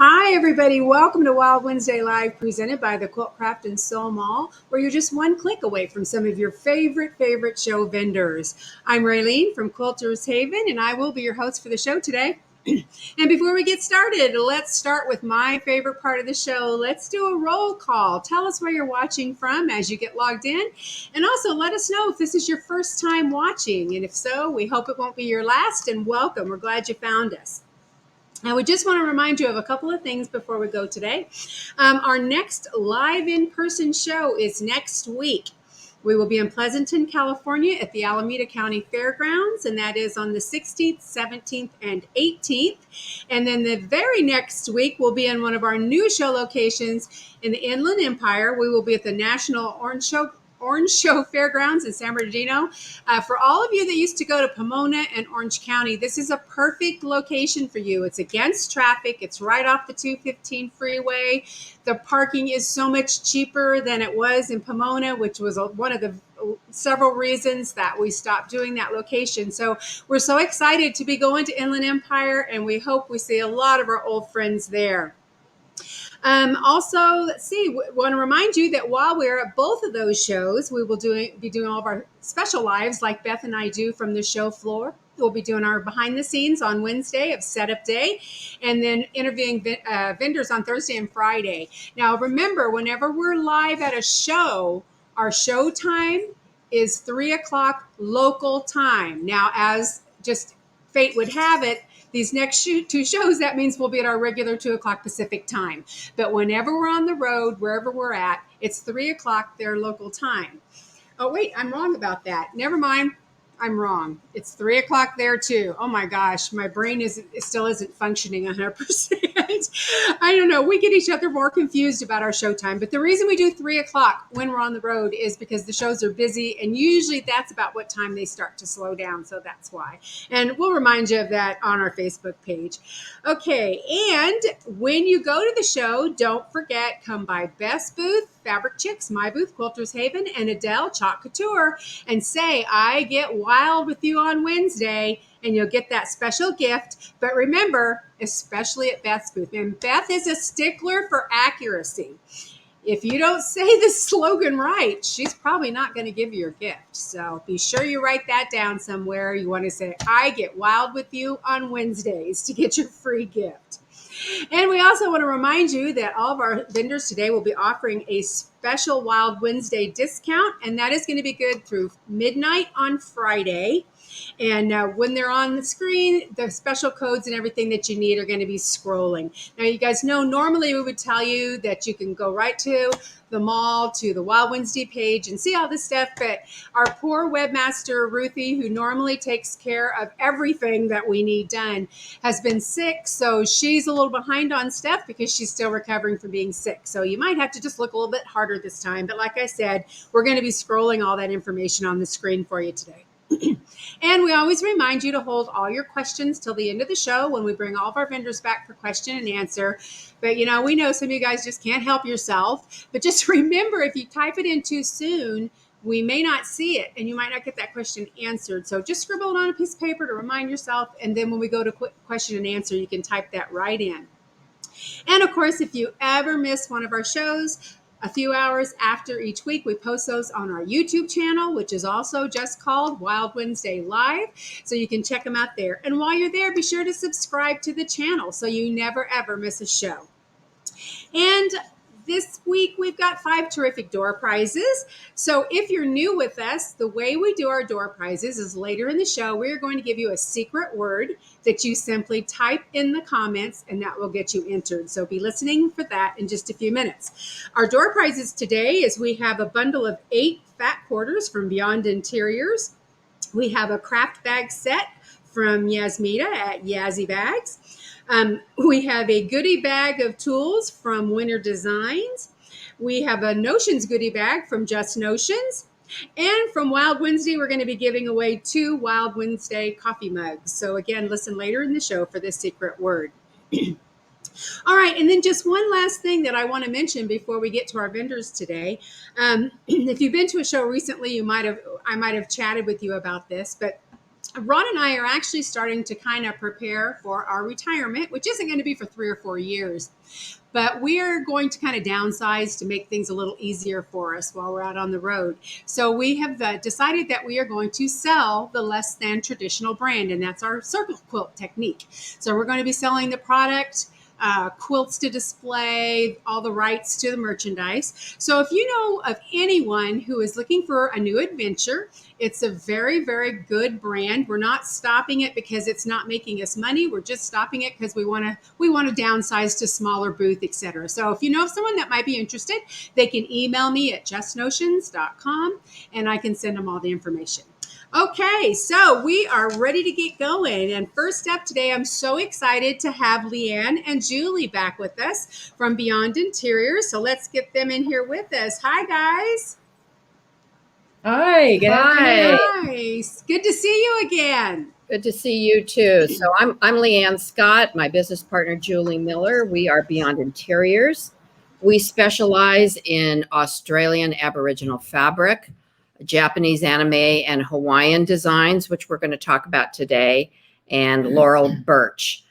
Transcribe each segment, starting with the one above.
Hi, everybody. Welcome to Wild Wednesday Live, presented by the Quilt Craft and Sew Mall, where you're just one click away from some of your favorite show vendors. I'm Raylene from Quilters Haven, and I will be your host for the show today. And before we get started, let's start with my favorite part of the show. Let's do a roll call. Tell us where you're watching from as you get logged in. And also let us know if this is your first time watching. And if so, we hope it won't be your last. And welcome. We're glad you found us. Now, we just want to remind you of a couple of things before we go today. Our next live in-person show is next week. We will be in Pleasanton, California at the Alameda County Fairgrounds, and that is on the 16th, 17th, and 18th. And then the very next week, we'll be in one of our new show locations in the Inland Empire. We will be at the National Orange Show Fairgrounds in San Bernardino. For all of you that used to go to Pomona and Orange County, this is a perfect location for you. It's against traffic. It's right off the 215 freeway. The parking is so much cheaper than it was in Pomona, which was one of the several reasons that we stopped doing that location. So we're so excited to be going to Inland Empire, and we hope we see a lot of our old friends there. Also, let's see, want to remind you that while we're at both of those shows, we will be doing all of our special lives like Beth and I do from the show floor. We'll be doing our behind the scenes on Wednesday of setup day, and then interviewing vendors on Thursday and Friday. Now, remember, whenever we're live at a show, our show time is 3 o'clock local time. Now, as just fate would have it, these next two shows, that means we'll be at our regular 2 o'clock Pacific time. But whenever we're on the road, wherever we're at, it's 3 o'clock their local time. Oh, wait, I'm wrong about that. Never mind. I'm wrong. It's 3 o'clock there too. Oh my gosh, my brain still isn't functioning 100%. I don't know. We get each other more confused about our show time. But the reason we do 3 o'clock when we're on the road is because the shows are busy, and usually that's about what time they start to slow down. So that's why. And we'll remind you of that on our Facebook page. Okay, and when you go to the show, don't forget, come by Beth's booth, Fabric Chicks, my booth, Quilters Haven, and Adele, Chalk Couture, and say, I get wild with you on Wednesday, and you'll get that special gift. But remember, especially at Beth's booth, and Beth is a stickler for accuracy. If you don't say the slogan right, she's probably not going to give you your gift. So be sure you write that down somewhere. You want to say, I get wild with you on Wednesdays to get your free gift. And we also want to remind you that all of our vendors today will be offering a special Wild Wednesday discount, and that is going to be good through midnight on Friday. And when they're on the screen, the special codes and everything that you need are going to be scrolling. Now, you guys know normally we would tell you that you can go right to the mall, to the Wild Wednesday page and see all this stuff. But our poor webmaster, Ruthie, who normally takes care of everything that we need done, has been sick. So she's a little behind on stuff because she's still recovering from being sick. So you might have to just look a little bit harder this time. But like I said, we're going to be scrolling all that information on the screen for you today. And we always remind you to hold all your questions till the end of the show when we bring all of our vendors back for question and answer. But, we know some of you guys just can't help yourself. But just remember, if you type it in too soon, we may not see it and you might not get that question answered. So just scribble it on a piece of paper to remind yourself. And then when we go to question and answer, you can type that right in. And of course, if you ever miss one of our shows, a few hours after each week, we post those on our YouTube channel, which is also just called Wild Wednesday Live. So you can check them out there. And while you're there, be sure to subscribe to the channel so you never, ever miss a show. And this week, we've got 5 terrific door prizes. So if you're new with us, the way we do our door prizes is later in the show, we're going to give you a secret word that you simply type in the comments, and that will get you entered. So be listening for that in just a few minutes. Our door prizes today is we have a bundle of 8 fat quarters from Beyond Interiors. We have a craft bag set from YAZZII at YAZZII Bags. We have a goodie bag of tools from Winter Designs. We have a Notions goodie bag from Just Notions. And from Wild Wednesday, we're going to be giving away 2 Wild Wednesday coffee mugs. So again, listen later in the show for this secret word. All right, and then just one last thing that I want to mention before we get to our vendors today. If you've been to a show recently, I might have chatted with you about this, but Ron and I are actually starting to kind of prepare for our retirement, which isn't going to be for 3 or 4 years. But we are going to kind of downsize to make things a little easier for us while we're out on the road. So we have decided that we are going to sell the less than traditional brand, and that's our circle quilt technique. So we're going to be selling the product, quilts to display, all the rights to the merchandise. So if you know of anyone who is looking for a new adventure, it's a very, very good brand. We're not stopping it because it's not making us money. We're just stopping it because we want to downsize to smaller booth, etc. So if you know of someone that might be interested, they can email me at justnotions.com and I can send them all the information. Okay, so we are ready to get going. And first up today, I'm so excited to have Leanne and Julie back with us from Beyond Interiors. So let's get them in here with us. Hi, guys. Hi. Good afternoon. Nice. Good to see you again. Good to see you too. So I'm Leanne Scott, my business partner Julie Miller. We are Beyond Interiors. We specialize in Australian Aboriginal fabric, Japanese anime and Hawaiian designs, which we're going to talk about today, and Laurel Birch.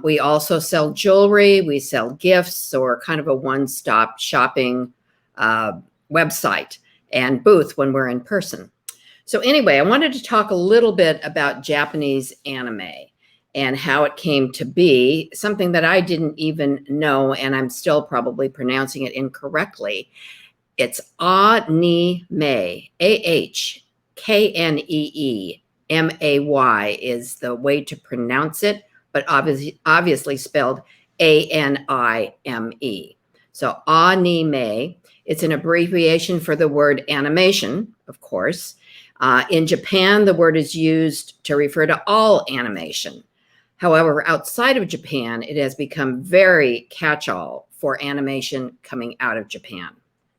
We also sell jewelry. We sell gifts, or kind of a one-stop shopping website and booth when we're in person. So anyway, I wanted to talk a little bit about Japanese anime and how it came to be, something that I didn't even know, and I'm still probably pronouncing it incorrectly. It's Anime, Ahkneemay is the way to pronounce it, but obviously spelled Anime. So Anime, it's an abbreviation for the word animation, of course. In Japan, the word is used to refer to all animation. However, outside of Japan, it has become very catch-all for animation coming out of Japan.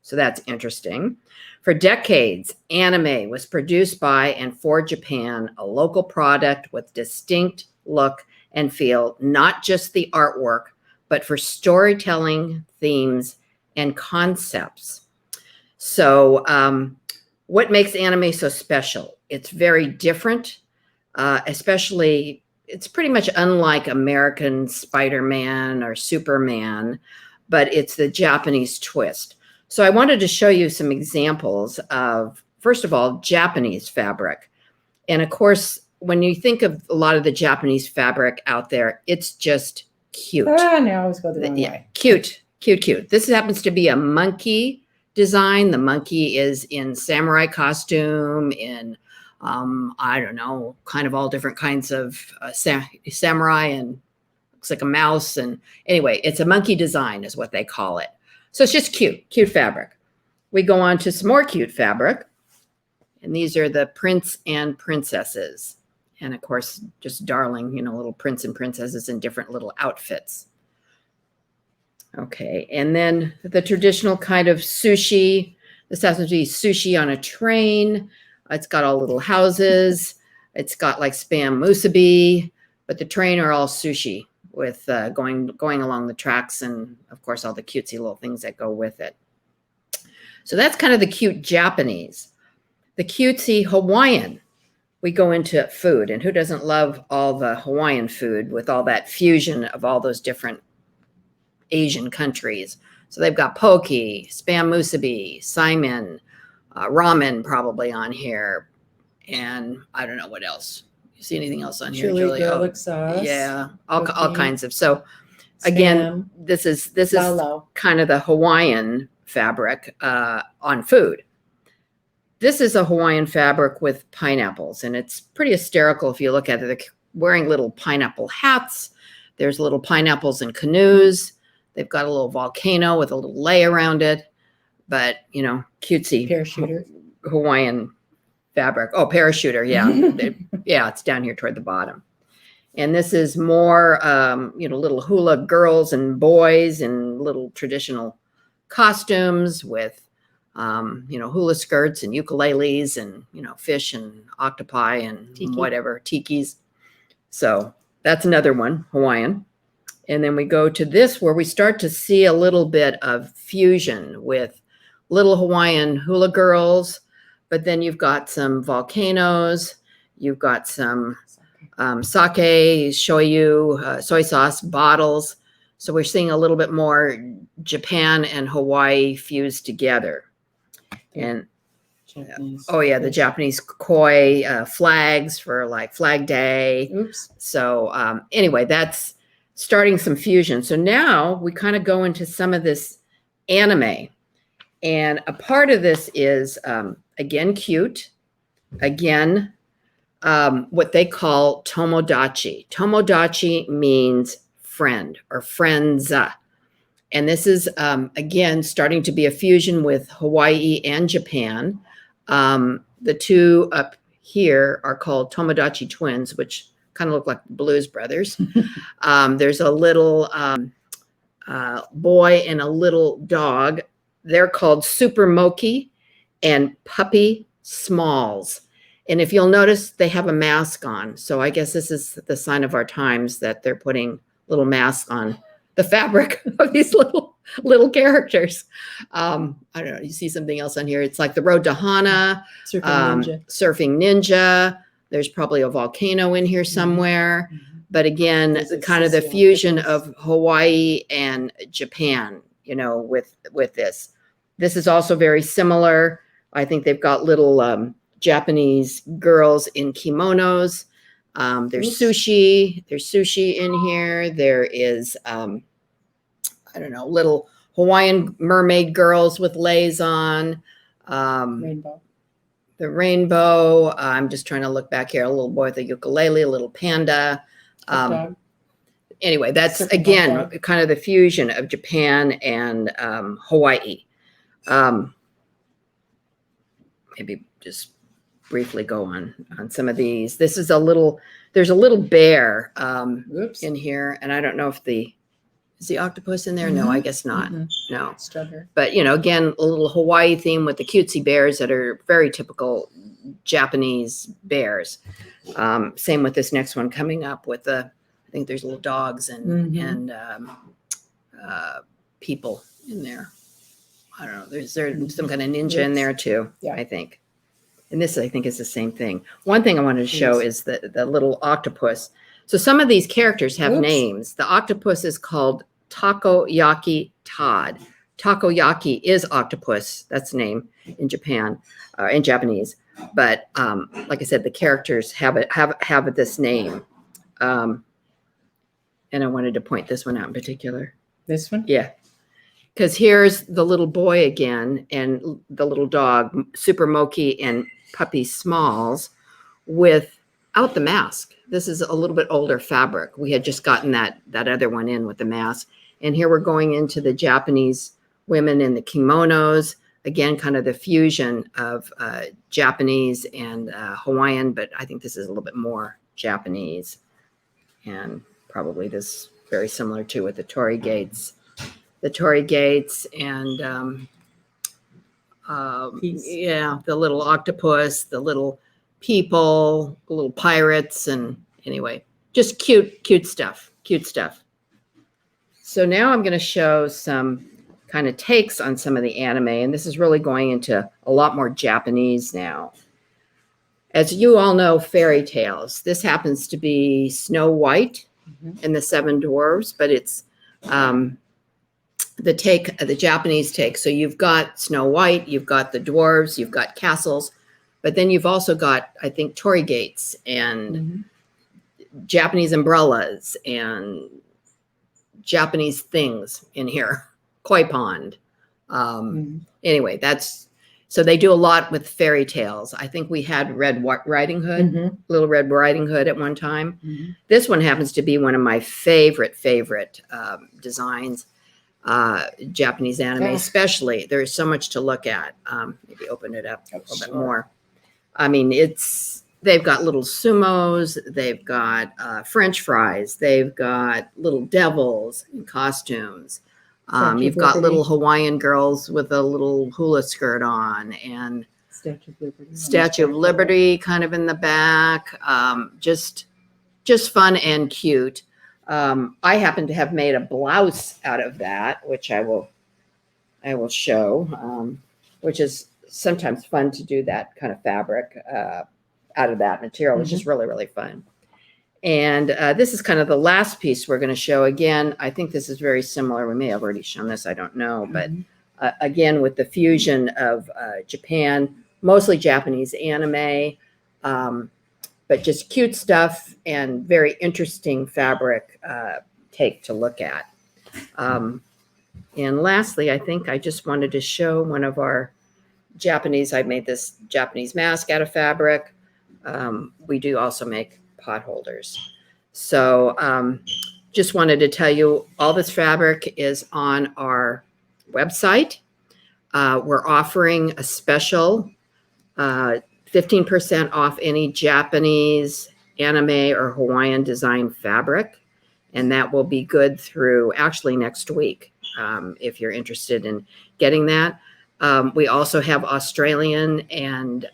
So that's interesting. For decades, anime was produced by and for Japan, a local product with distinct look and feel, not just the artwork, but for storytelling, themes, and concepts. So what makes anime so special? It's very different, especially it's pretty much unlike American Spider-Man or Superman, but it's the Japanese twist. So I wanted to show you some examples of, first of all, Japanese fabric. And of course, when you think of a lot of the Japanese fabric out there, it's just cute. No, I always go the wrong way. Cute. This happens to be a monkey design. The monkey is in samurai costume, in I don't know, kind of all different kinds of samurai, and looks like a mouse. And anyway, it's a monkey design is what they call it. So it's just cute fabric. We go on to some more cute fabric. And these are the prince and princesses. And of course, just darling, little prince and princesses in different little outfits. Okay, and then the traditional kind of sushi. This has to be sushi on a train. It's got all little houses. It's got like spam musubi, but the train are all sushi with going along the tracks, and of course all the cutesy little things that go with it. So that's kind of the cute Japanese. The cutesy Hawaiian. We go into food, and who doesn't love all the Hawaiian food with all that fusion of all those different Asian countries? So they've got poke, spam musubi, saimin, ramen probably on here, and I don't know what else. You see anything else on here, Julie? Garlic sauce. Yeah, all kinds of. So again, this is kind of the Hawaiian fabric on food. This is a Hawaiian fabric with pineapples, and it's pretty hysterical if you look at it. They're wearing little pineapple hats. There's little pineapples in canoes. They've got a little volcano with a little lei around it, but, cutesy Parachuter. Hawaiian fabric. Oh, parachuter, yeah. Yeah, it's down here toward the bottom. And this is more, little hula girls and boys in little traditional costumes with, hula skirts and ukuleles and, fish and octopi and whatever, tikis. So that's another one, Hawaiian. And then we go to this where we start to see a little bit of fusion with little Hawaiian hula girls, but then you've got some volcanoes You've got some sake, shoyu, soy sauce bottles. So we're seeing a little bit more Japan and Hawaii fused together. And Japanese. oh yeah, the Japanese koi flags for like Flag Day. Oops. So anyway, that's starting some fusion. So now we kind of go into some of this anime. And a part of this is, again, cute. Again, what they call Tomodachi. Tomodachi means friend or friends. And this is, again, starting to be a fusion with Hawaii and Japan. The two up here are called Tomodachi Twins, which kind of look like the Blues Brothers. There's a little boy and a little dog. They're called Super Moki and Puppy Smalls. And if you'll notice, they have a mask on. So I guess this is the sign of our times that they're putting little masks on the fabric of these little characters. I don't know. You see something else on here. It's like the Road to Hana, Surfing Ninja. There's probably a volcano in here somewhere. Mm-hmm. But again, kind of the fusion of Hawaii and Japan, you know, with this. This is also very similar. I think they've got little Japanese girls in kimonos. There's sushi. There's sushi in here. There is, I don't know, little Hawaiian mermaid girls with leis on. Rainbow. The rainbow. I'm just trying to look back here. A little boy with a ukulele, a little panda. Anyway, that's again kind of the fusion of Japan and Hawaii. Maybe just briefly go on some of these. This is there's a little bear in here, and I don't know if is the octopus in there? Mm-hmm. No, I guess not. Mm-hmm. No. Strawberry. But you know, again, a little Hawaii theme with the cutesy bears that are very typical Japanese bears. Same with this next one coming up with I think there's little dogs and people in there. I don't know. There's some kind of ninja in there too. Yeah. I think. And this, I think, is the same thing. One thing I wanted to show is the little octopus. So some of these characters have names. The octopus is called Takoyaki Todd. Takoyaki is octopus. That's the name in Japan, in Japanese. But like I said, the characters have this name. And I wanted to point this one out in particular. This one? Yeah. Because here's the little boy again and the little dog, Super Moki and Puppy Smalls, without the mask. This is a little bit older fabric. We had just gotten that other one in with the mask. And here we're going into the Japanese women in the kimonos. Again, kind of the fusion of Japanese and Hawaiian, but I think this is a little bit more Japanese. And probably this very similar to with the Torii Gates. The Torii Gates and the little octopus, the little people, the little pirates, and anyway, just cute stuff. So now I'm going to show some kind of takes on some of the anime, and this is really going into a lot more Japanese now. As you all know, fairy tales. This happens to be Snow White and the Seven Dwarfs, but it's the Japanese take. So you've got Snow White, you've got the dwarves, you've got castles, but then you've also got, I think, Torii Gates and Japanese umbrellas and Japanese things in here. Koi pond. Anyway, so they do a lot with fairy tales. I think we had Red Riding Hood, Little Red Riding Hood at one time. This one happens to be one of my favorite designs. Japanese anime, especially. There's so much to look at. Maybe open it up a little bit more. I mean, they've got little sumos, they've got French fries, they've got little devils in costumes. You've got little Hawaiian girls with a little hula skirt on, and Statue of Liberty kind of in the back. Just fun and cute. I happen to have made a blouse out of that, which I will show, which is sometimes fun to do that kind of fabric out of that material, which is really, really fun. And this is kind of the last piece we're going to show. Again, I think this is very similar. We may have already shown this, I don't know. But again, with the fusion of Japan, mostly Japanese anime, but just cute stuff and very interesting fabric take to look at. And lastly, I think I just wanted to show one of our Japanese. I made this Japanese mask out of fabric. We do also make pot holders. So just wanted to tell you all this fabric is on our website. We're offering a special 15% off any Japanese, anime, or Hawaiian design fabric. And that will be good through actually next week if you're interested in getting that. We also have Australian and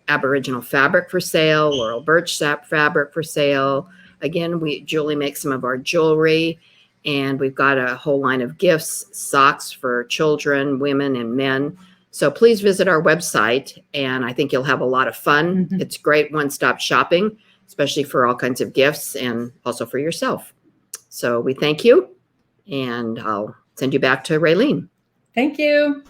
Aboriginal fabric for sale, Laurel Birch sap fabric for sale. Again, Julie makes some of our jewelry, and we've got a whole line of gifts, socks for children, women, and men. So please visit our website, and I think you'll have a lot of fun. It's great one-stop shopping, especially for all kinds of gifts and also for yourself. So we thank you, and I'll send you back to Raylene. Thank you.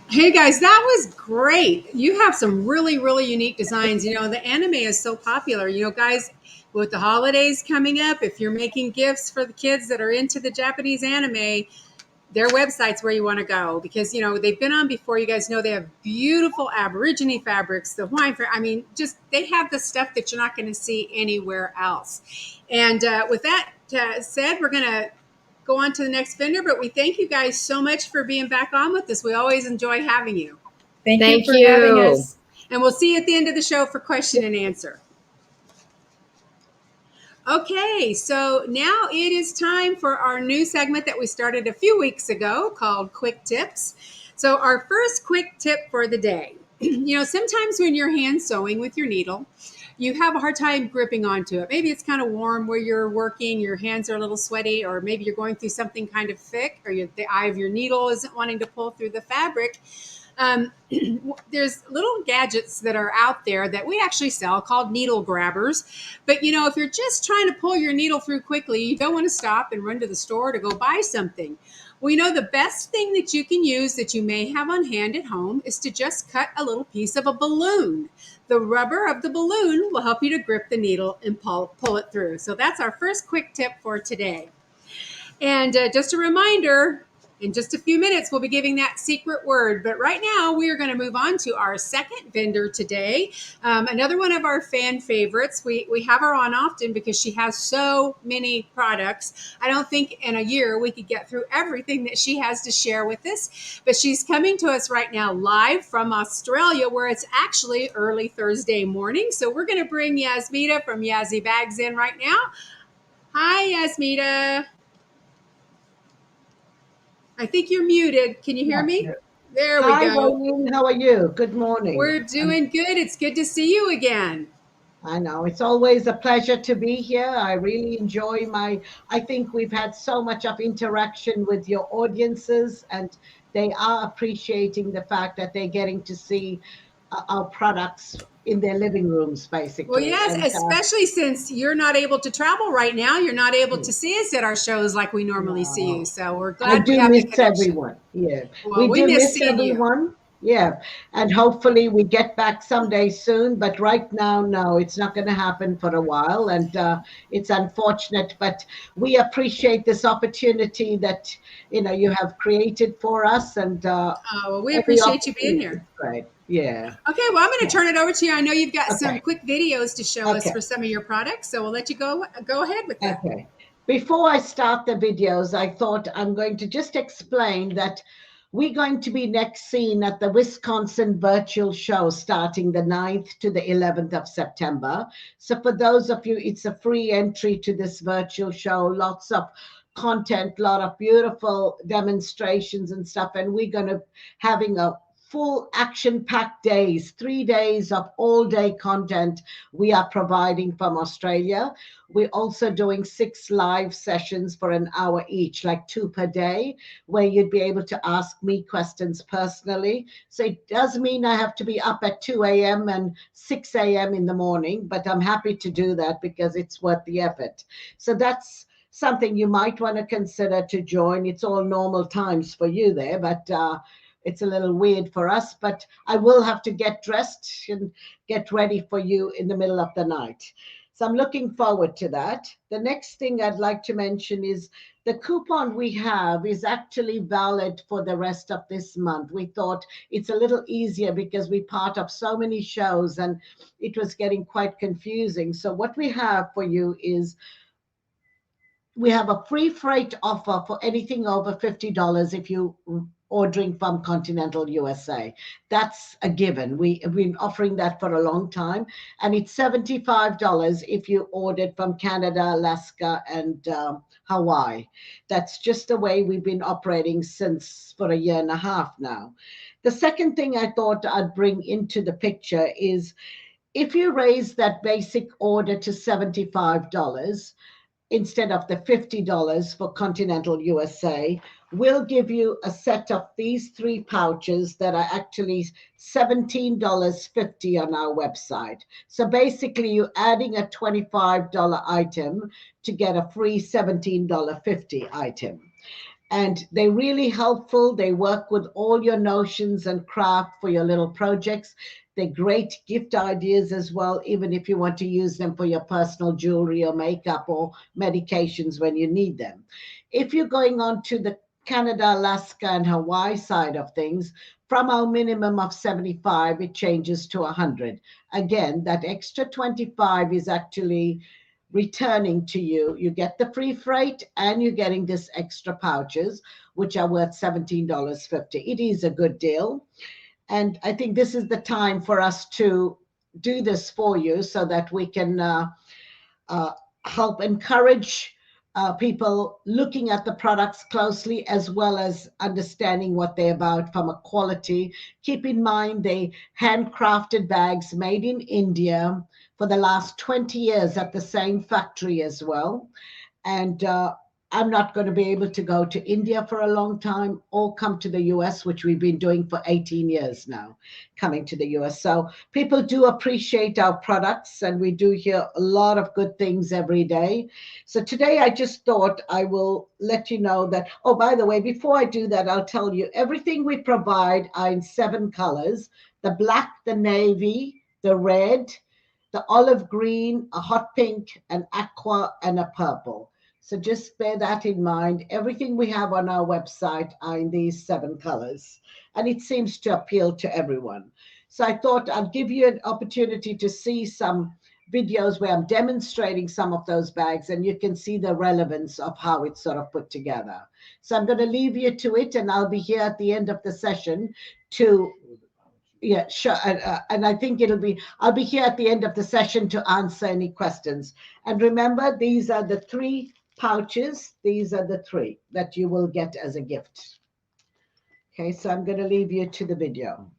Hey guys, that was great. You have some really, really unique designs. You know, the anime is so popular. You know, guys, with the holidays coming up, if you're making gifts for the kids that are into the Japanese anime, their website's where you want to go, because, you know, they've been on before. You guys know they have beautiful Aborigine fabrics, the Hawaiian, I mean, just they have the stuff that you're not going to see anywhere else. And with that said, we're going to go on to the next vendor, but we thank you guys so much for being back on with us. We always enjoy having you. Thank you for having us. And we'll see you at the end of the show for question and answer. Okay, so now it is time for our new segment that we started a few weeks ago called Quick Tips. So our first quick tip for the day. You know, sometimes when you're hand sewing with your needle, you have a hard time gripping onto it. Maybe it's kind of warm where you're working, your hands are a little sweaty, or maybe you're going through something kind of thick, or the eye of your needle isn't wanting to pull through the fabric. There's little gadgets that are out there that we actually sell called needle grabbers. But, you know, if you're just trying to pull your needle through quickly, you don't want to stop and run to the store to go buy something. Well, you know, the best thing that you can use that you may have on hand at home is to just cut a little piece of a balloon. The rubber of the balloon will help you to grip the needle and pull it through. So that's our first quick tip for today. And just a reminder, in just a few minutes, we'll be giving that secret word. But right now, we are going to move on to our second vendor today. Another one of our fan favorites. We have her on often because she has so many products. I don't think in a year we could get through everything that she has to share with us. But she's coming to us right now live from Australia, where it's actually early Thursday morning. So we're going to bring Yasmita from YAZZII Bags in right now. Hi, Yasmita. I think you're muted. Can you hear me? There we go. Hi, Raylene. How are you? Good morning. We're doing good. It's good to see you again. I know. It's always a pleasure to be here. I really enjoy I think we've had so much of interaction with your audiences, and they are appreciating the fact that they're getting to see our products in their living rooms, basically. Well, yes, and, especially since you're not able to travel right now. You're not able to see us at our shows like we normally see you. So we're glad we have miss everyone. Yeah, well, we do miss everyone. Yeah, and hopefully we get back someday soon. But right now, no, it's not going to happen for a while, and it's unfortunate. But we appreciate this opportunity that you have created for us, and well, we appreciate you being here. Right. Yeah. Okay, well, I'm going to turn it over to you. I know you've got some quick videos to show us for some of your products, so we'll let you go ahead with that. Okay. Before I start the videos, I thought I'm going to just explain that we're going to be next seen at the Wisconsin Virtual Show starting the 9th to the 11th of September. So for those of you, it's a free entry to this virtual show, lots of content, a lot of beautiful demonstrations and stuff, and we're going to having a full action-packed days, 3 days of all-day content we are providing from Australia. We're also doing 6 live sessions for an hour each, like 2 per day, where you'd be able to ask me questions personally. So it does mean I have to be up at 2 a.m. and 6 a.m. in the morning, but I'm happy to do that because it's worth the effort. So that's something you might want to consider to join. It's all normal times for you there, but it's a little weird for us. But I will have to get dressed and get ready for you in the middle of the night. So I'm looking forward to that. The next thing I'd like to mention is the coupon we have is actually valid for the rest of this month. We thought it's a little easier because we're part of so many shows and it was getting quite confusing. So what we have for you is we have a free freight offer for anything over $50 if you ordering from continental USA. That's a given. We have been offering that for a long time, and it's $75 if you ordered from Canada, Alaska, and Hawaii. That's just the way we've been operating since for a year and a half now. The second thing I thought I'd bring into the picture is if you raise that basic order to $75, instead of the $50 for continental USA, we'll give you a set of these 3 pouches that are actually $17.50 on our website. So basically you're adding a $25 item to get a free $17.50 item. And they're really helpful. They work with all your notions and craft for your little projects. They're great gift ideas as well, even if you want to use them for your personal jewelry or makeup or medications when you need them. If you're going on to the Canada, Alaska, and Hawaii side of things, from our minimum of 75, it changes to 100. Again, that extra 25 is actually returning to you. You get the free freight and you're getting this extra pouches, which are worth $17.50. It is a good deal. And I think this is the time for us to do this for you so that we can help encourage people looking at the products closely as well as understanding what they're about from a quality. Keep in mind they handcrafted bags made in India for the last 20 years at the same factory as well. And I'm not going to be able to go to India for a long time or come to the US, which we've been doing for 18 years now, coming to the US. So people do appreciate our products and we do hear a lot of good things every day. So today I just thought I will let you know that, oh, by the way, before I do that, I'll tell you everything we provide are in 7 colors: the black, the navy, the red, the olive green, a hot pink, an aqua, and a purple. So just bear that in mind. Everything we have on our website are in these 7 colors, and it seems to appeal to everyone. So I thought I'd give you an opportunity to see some videos where I'm demonstrating some of those bags, and you can see the relevance of how it's sort of put together. So I'm going to leave you to it, and I'll be here at the end of the session to sure. And I think I'll be here at the end of the session to answer any questions. And remember, these are the 3 pouches. These are the 3 that you will get as a gift. Okay, so I'm going to leave you to the video.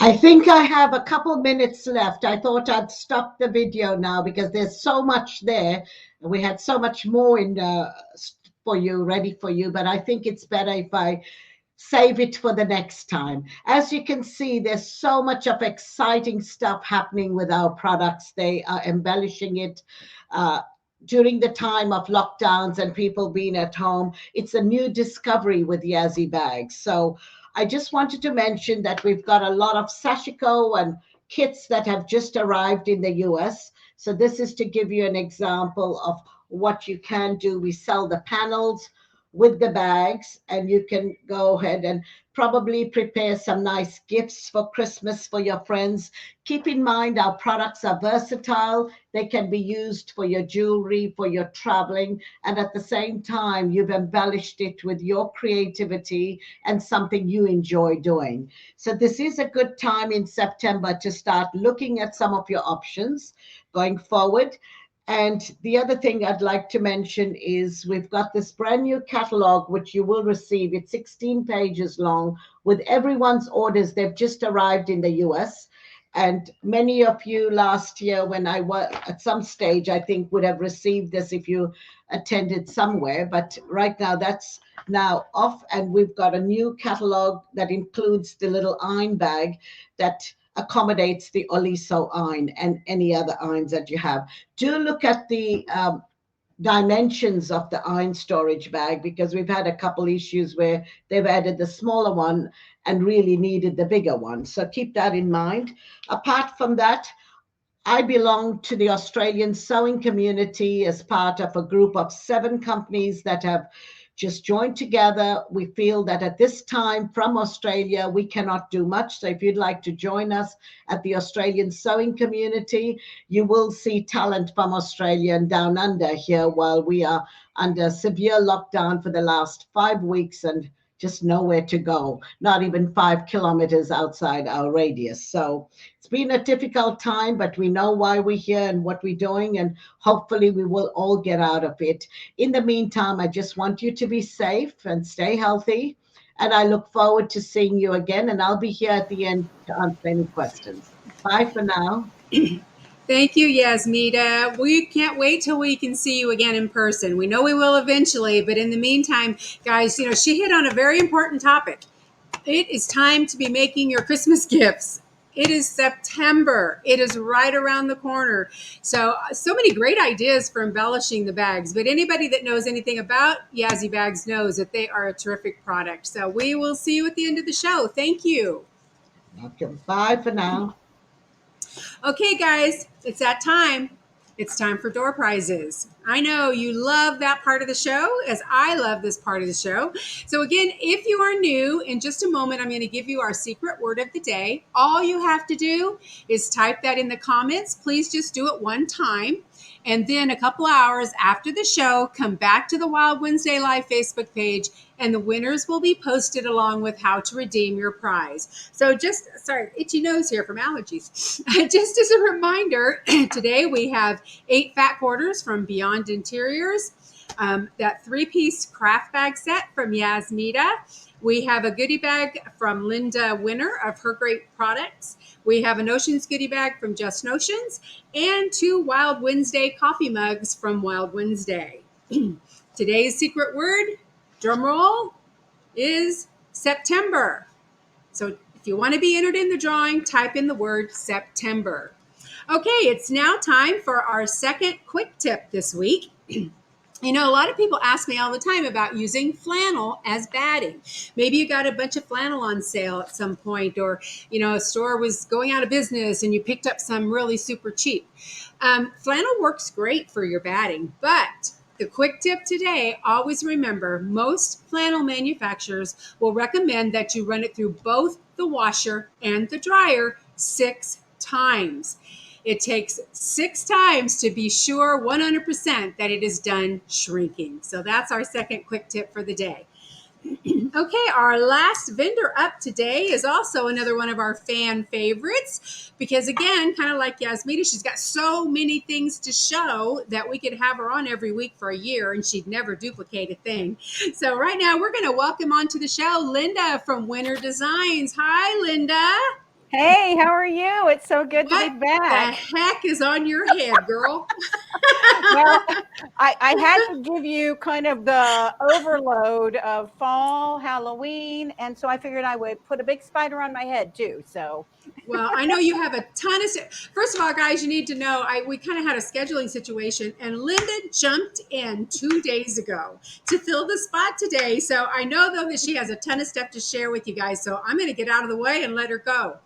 I think I have a couple minutes left. I thought I'd stop the video now because there's so much there. We had so much more in for you, ready for you, but I think it's better if I save it for the next time. As you can see, there's so much of exciting stuff happening with our products. They are embellishing it. During the time of lockdowns and people being at home, it's a new discovery with YAZZII bags. So I just wanted to mention that we've got a lot of sashiko and kits that have just arrived in the US. So this is to give you an example of what you can do. We sell the panels with the bags, and you can go ahead and probably prepare some nice gifts for Christmas for your friends. Keep in mind, our products are versatile. They can be used for your jewelry, for your traveling, and at the same time, you've embellished it with your creativity and something you enjoy doing. So this is a good time in September to start looking at some of your options going forward. And the other thing I'd like to mention is we've got this brand new catalog, which you will receive. It's 16 pages long with everyone's orders. They've just arrived in the US. And many of you last year, when I was at some stage, I think would have received this if you attended somewhere. But right now, that's now off. And we've got a new catalog that includes the little iron bag that accommodates the Oliso iron and any other irons that you have. Do look at the dimensions of the iron storage bag, because we've had a couple issues where they've added the smaller one and really needed the bigger one. So keep that in mind. Apart from that, I belong to the Australian sewing community as part of a group of 7 companies that have just joined together. We feel that at this time from Australia, we cannot do much. So if you'd like to join us at the Australian sewing community, you will see talent from Australia and down under here while we are under severe lockdown for the last 5 weeks and just nowhere to go, not even 5 kilometers outside our radius. So it's been a difficult time, but we know why we're here and what we're doing, and hopefully we will all get out of it. In the meantime, I just want you to be safe and stay healthy, and I look forward to seeing you again, and I'll be here at the end to answer any questions. Bye for now. Thank you, Yasmita. We can't wait till we can see you again in person. We know we will eventually, but in the meantime, guys, she hit on a very important topic. It is time to be making your Christmas gifts. It is September. It is right around the corner. So many great ideas for embellishing the bags. But anybody that knows anything about YAZZII bags knows that they are a terrific product. So we will see you at the end of the show. Thank you. Okay, bye for now. Okay, guys, it's that time. It's time for door prizes. I know you love that part of the show, as I love this part of the show. So again, if you are new, in just a moment, I'm going to give you our secret word of the day. All you have to do is type that in the comments. Please just do it one time. And then a couple hours after the show, come back to the Wild Wednesday Live Facebook page, and the winners will be posted along with how to redeem your prize. So itchy nose here from allergies. Just as a reminder, today we have 8 fat quarters from Beyond Interiors, that 3-piece craft bag set from Yasmita. We have a goodie bag from Linda Winner of her great products. We have a Notions goodie bag from Just Notions, and 2 Wild Wednesday coffee mugs from Wild Wednesday. Today's secret word, drum roll, is September. So if you want to be entered in the drawing, type in the word September. Okay, it's now time for our second quick tip this week. A lot of people ask me all the time about using flannel as batting. Maybe you got a bunch of flannel on sale at some point, or, a store was going out of business and you picked up some really super cheap. Flannel works great for your batting, but the quick tip today, always remember, most flannel manufacturers will recommend that you run it through both the washer and the dryer 6 times. It takes 6 times to be sure 100% that it is done shrinking. So that's our second quick tip for the day. Okay, our last vendor up today is also another one of our fan favorites, because again, kind of like Yasmita, she's got so many things to show that we could have her on every week for a year and she'd never duplicate a thing. So right now we're going to welcome onto the show Linda from Winter Designs. Hi, Linda. Hey, how are you? It's so good to be What back. the heck is on your head, girl? Well, I had to give you kind of the overload of fall, Halloween, and so I figured I would put a big spider on my head too. So, Well, I know you have a ton of. First of all, guys, you need to know we kind of had a scheduling situation, and Linda jumped in 2 days ago to fill the spot today. So I know though that she has a ton of stuff to share with you guys. So I'm going to get out of the way and let her go.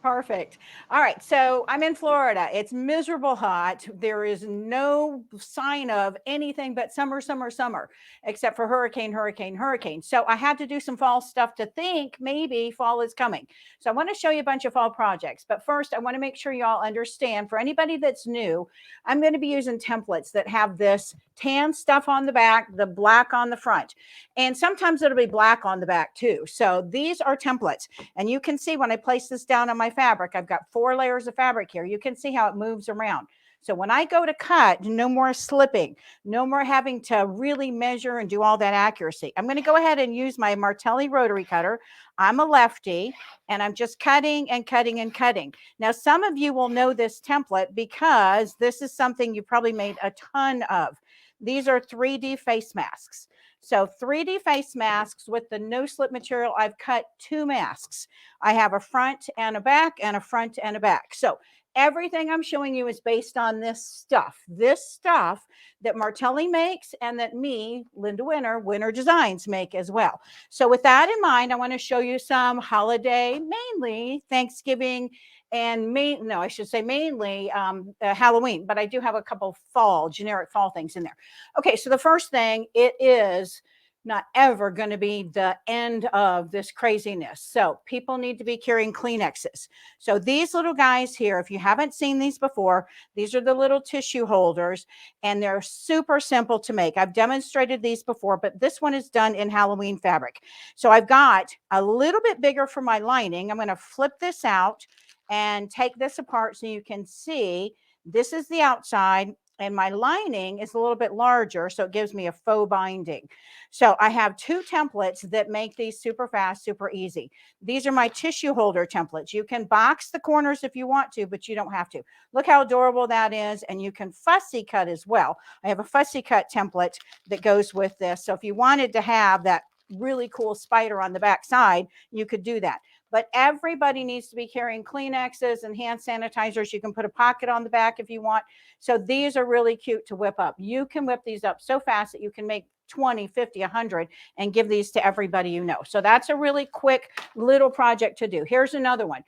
perfect. All right. So I'm in Florida. It's miserable hot. There is no sign of anything but summer, summer, summer, except for hurricane, hurricane, hurricane. So I had to do some fall stuff to think maybe fall is coming. So I want to show you a bunch of fall projects. But first, I want to make sure y'all understand for anybody that's new, I'm going to be using templates that have this tan stuff on the back, the black on the front. And sometimes it'll be black on the back too. So these are templates. And you can see when I place this down on my fabric, I've got 4 layers of fabric here. You can see how it moves around. So when I go to cut, no more slipping, no more having to really measure and do all that accuracy. I'm going to go ahead and use my Martelli rotary cutter. I'm a lefty and I'm just cutting and cutting and cutting. Now, some of you will know this template because this is something you probably made a ton of. These are 3D face masks. So 3D face masks with the no slip material, I've cut 2 masks. I have a front and a back and a front and a back. So everything I'm showing you is based on this stuff that Martelli makes and that me, Linda Winter Designs make as well. So with that in mind, I want to show you some holiday, mainly Thanksgiving and mainly Halloween, but I do have a couple generic fall things in there. Okay, so the first thing, it is not ever going to be the end of this craziness. So people need to be carrying Kleenexes. So these little guys here, if you haven't seen these before, these are the little tissue holders and they're super simple to make. I've demonstrated these before, but this one is done in Halloween fabric. So I've got a little bit bigger for my lining. I'm going to flip this out and take this apart so you can see this is the outside and my lining is a little bit larger, so it gives me a faux binding. So I have 2 templates that make these super fast, super easy. These are my tissue holder templates. You can box the corners if you want to, but you don't have to. Look how adorable that is. And you can fussy cut as well. I have a fussy cut template that goes with this. So if you wanted to have that really cool spider on the back side, you could do that. But everybody needs to be carrying Kleenexes and hand sanitizers. You can put a pocket on the back if you want. So these are really cute to whip up. You can whip these up so fast that you can make 20, 50, 100 and give these to everybody you know. So that's a really quick little project to do. Here's another one.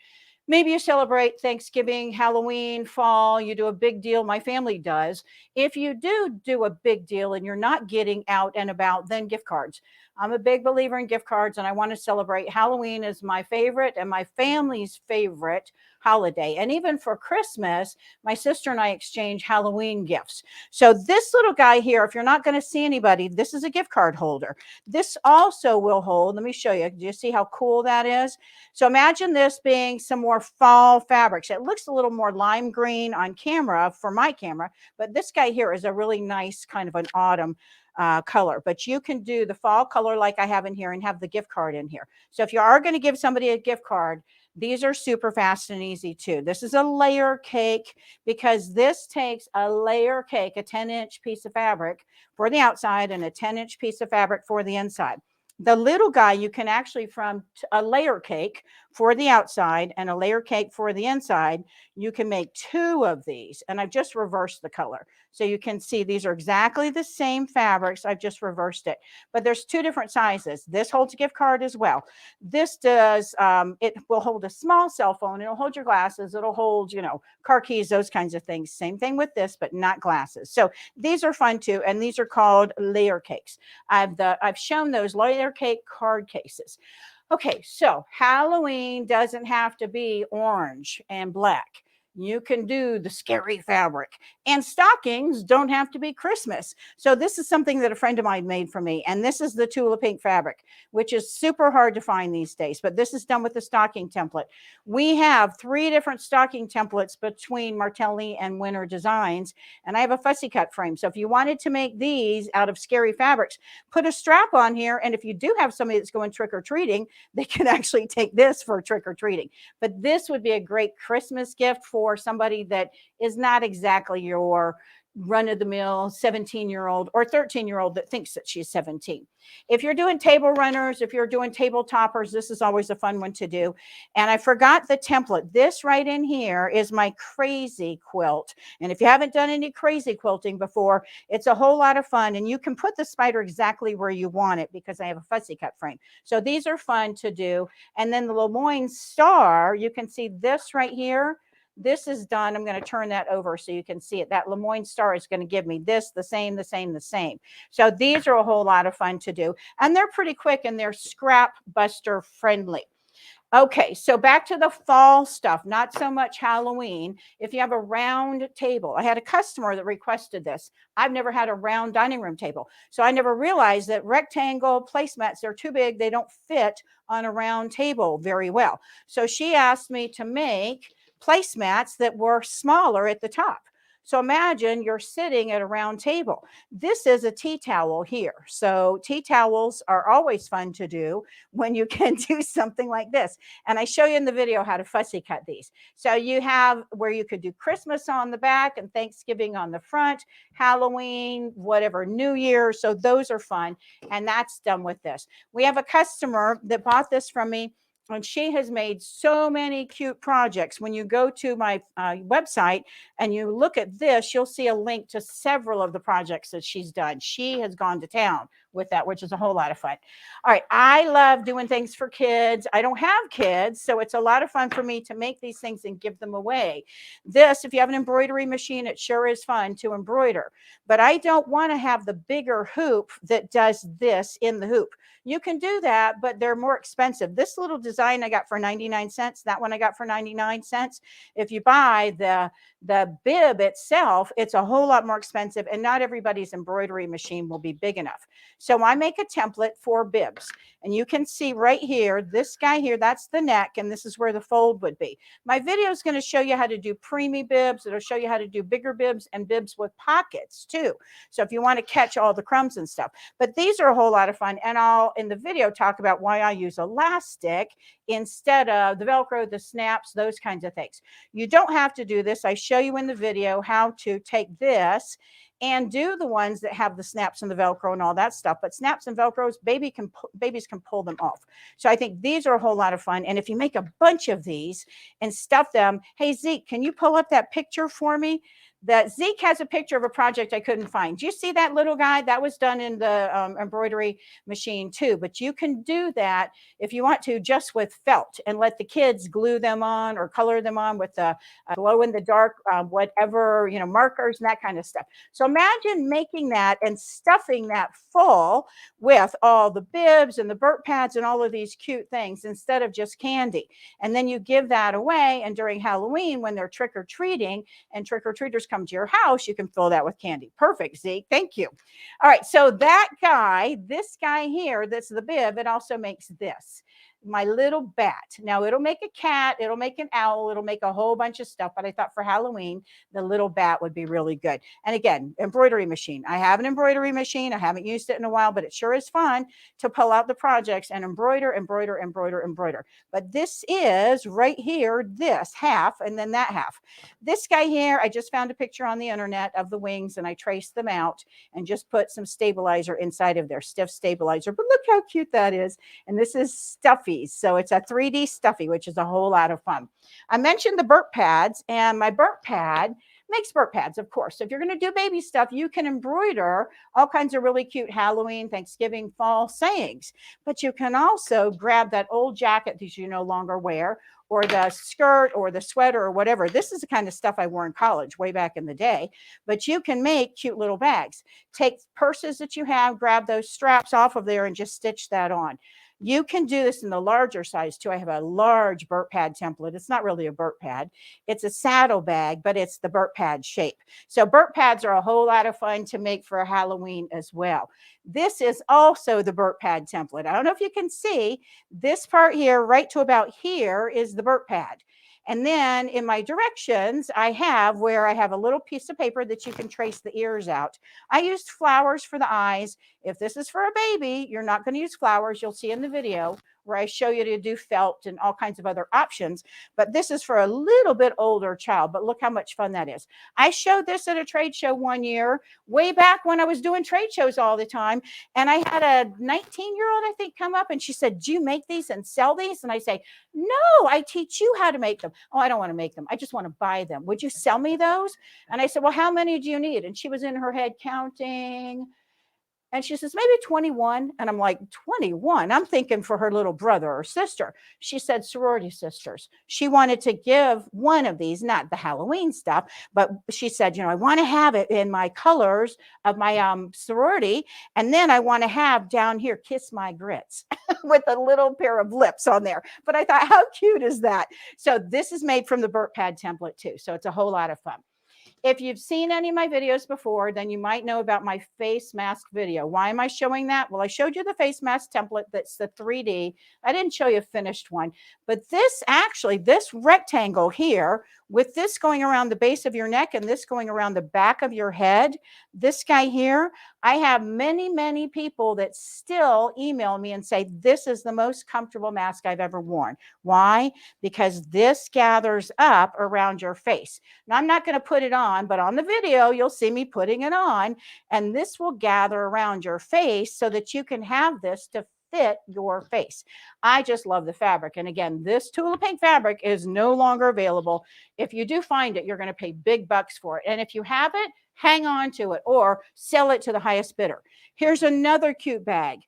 Maybe you celebrate Thanksgiving, Halloween, fall, you do a big deal. My family does. If you do a big deal and you're not getting out and about, then gift cards. I'm a big believer in gift cards and I want to celebrate. Halloween is my favorite and my family's favorite holiday. And even for Christmas, my sister and I exchange Halloween gifts. So this little guy here, if you're not going to see anybody, this is a gift card holder. This also will hold, let me show you. Do you see how cool that is? So imagine this being some more fall fabrics. It looks a little more lime green on camera for my camera, but this guy here is a really nice kind of an autumn color. But you can do the fall color like I have in here and have the gift card in here. So if you are going to give somebody a gift card, these are super fast and easy too. This is a layer cake because this takes a layer cake, a 10-inch piece of fabric for the outside and a 10-inch piece of fabric for the inside. The little guy, you can actually, from a layer cake for the outside and a layer cake for the inside, you can make 2 of these. And I've just reversed the color. So you can see these are exactly the same fabrics. I've just reversed it. But there's 2 different sizes. This holds a gift card as well. This does, it will hold a small cell phone. It'll hold your glasses. It'll hold, car keys, those kinds of things. Same thing with this, but not glasses. So these are fun too. And these are called layer cakes. I've shown those layer cake card cases. Okay, so Halloween doesn't have to be orange and black. You can do the scary fabric, and stockings don't have to be Christmas. So this is something that a friend of mine made for me. And this is the Tula Pink fabric, which is super hard to find these days, but this is done with the stocking template. We have 3 different stocking templates between Martelli and Winter Designs, and I have a fussy cut frame. So if you wanted to make these out of scary fabrics, put a strap on here. And if you do have somebody that's going trick-or-treating, they can actually take this for trick-or-treating. But this would be a great Christmas gift for somebody that is not exactly your run-of-the-mill 17-year-old or 13-year-old that thinks that she's 17. If you're doing table runners, if you're doing table toppers, this is always a fun one to do. And I forgot the template. This right in here is my crazy quilt. And if you haven't done any crazy quilting before, it's a whole lot of fun. And you can put the spider exactly where you want it because I have a fussy cut frame. So these are fun to do. And then the Lemoyne star, you can see this right here. This is done. I'm going to turn that over so you can see it. That Lemoyne star is going to give me this, the same, the same, the same. So these are a whole lot of fun to do. And they're pretty quick and they're scrap buster friendly. Okay, so back to the fall stuff, not so much Halloween. If you have a round table, I had a customer that requested this. I've never had a round dining room table. So I never realized that rectangle placemats, they're too big. They don't fit on a round table very well. So she asked me to make placemats that were smaller at the top. So imagine you're sitting at a round table. This is a tea towel here. So tea towels are always fun to do when you can do something like this. And I show you in the video how to fussy cut these. So you have where you could do Christmas on the back and Thanksgiving on the front, Halloween, whatever, New Year. So those are fun. And that's done with this. We have a customer that bought this from me, and she has made so many cute projects. When you go to my website and you look at this, you'll see a link to several of the projects that she's done. She has gone to town with that, which is a whole lot of fun. All right, I love doing things for kids. I don't have kids, so it's a lot of fun for me to make these things and give them away. This, if you have an embroidery machine, it sure is fun to embroider. But I don't want to have the bigger hoop that does this in the hoop. You can do that, but they're more expensive. This little design I got for 99 cents. That one I got for 99 cents. If you buy the bib itself, it's a whole lot more expensive, and not everybody's embroidery machine will be big enough. So I make a template for bibs, and you can see right here, this guy here, that's the neck, and this is where the fold would be. My video is going to show you how to do preemie bibs. It'll show you how to do bigger bibs and bibs with pockets too. So if you want to catch all the crumbs and stuff, but these are a whole lot of fun. And I'll, in the video, talk about why I use elastic instead of the Velcro, the snaps, those kinds of things. You don't have to do this. I show you in the video how to take this and do the ones that have the snaps and the Velcro and all that stuff. But snaps and Velcros, babies can pull them off. So I think these are a whole lot of fun. And if you make a bunch of these and stuff them, hey, Zeke, can you pull up that picture for me? That Zeke has a picture of a project I couldn't find. Do you see that little guy? That was done in the embroidery machine too. But you can do that if you want to, just with felt, and let the kids glue them on or color them on with the glow in the dark, whatever, markers and that kind of stuff. So imagine making that and stuffing that full with all the bibs and the burp pads and all of these cute things instead of just candy. And then you give that away. And during Halloween, when they're trick-or-treating and trick-or-treaters come to your house, you can fill that with candy. Perfect, Zeke. Thank you. All right. So that guy, this guy here, that's the bib, it also makes this. My little bat. Now it'll make a cat, it'll make an owl, it'll make a whole bunch of stuff. But I thought for Halloween, the little bat would be really good. And again, embroidery machine. I have an embroidery machine. I haven't used it in a while, but it sure is fun to pull out the projects and embroider. But this is right here, this half, and then that half. This guy here, I just found a picture on the internet of the wings, and I traced them out and just put some stabilizer inside of their stiff stabilizer. But look how cute that is. And this is stuffy. So it's a 3D stuffy, which is a whole lot of fun. I mentioned the burp pads, and my burp pad makes burp pads, of course. So if you're going to do baby stuff, you can embroider all kinds of really cute Halloween, Thanksgiving, fall sayings. But you can also grab that old jacket that you no longer wear, or the skirt or the sweater or whatever. This is the kind of stuff I wore in college way back in the day. But you can make cute little bags. Take purses that you have, grab those straps off of there, and just stitch that on. You can do this in the larger size too. I have a large burp pad template. It's not really a burp pad. It's a saddle bag, but it's the burp pad shape. So burp pads are a whole lot of fun to make for Halloween as well. This is also the burp pad template. I don't know if you can see this part here, right to about here is the burp pad. And then in my directions, I have where I have a little piece of paper that you can trace the ears out. I used flowers for the eyes. If this is for a baby, you're not going to use flowers. You'll see in the video where I show you to do felt and all kinds of other options. But this is for a little bit older child. But look how much fun that is. I showed this at a trade show one year, way back when I was doing trade shows all the time. And I had a 19-year-old, I think, come up and she said, "Do you make these and sell these?" And I say, "No, I teach you how to make them." "Oh, I don't want to make them. I just want to buy them. Would you sell me those?" And I said, "Well, how many do you need?" And she was in her head counting. And she says, "Maybe 21. And I'm like, 21? I'm thinking for her little brother or sister. She said sorority sisters. She wanted to give one of these, not the Halloween stuff, but she said, I want to have it in my colors of my sorority. And then I want to have down here, kiss my grits with a little pair of lips on there. But I thought, how cute is that? So this is made from the burp pad template too. So it's a whole lot of fun. If you've seen any of my videos before, then you might know about my face mask video. Why am I showing that? Well, I showed you the face mask template. That's the 3D. I didn't show you a finished one, but this rectangle here with this going around the base of your neck and this going around the back of your head, this guy here, I have many, many people that still email me and say, this is the most comfortable mask I've ever worn. Why? Because this gathers up around your face. Now, I'm not going to put it on, but on the video, you'll see me putting it on, and this will gather around your face so that you can have this to fit your face. I just love the fabric. And again, this Tula Pink fabric is no longer available. If you do find it, you're going to pay big bucks for it. And if you have it, hang on to it or sell it to the highest bidder. Here's another cute bag.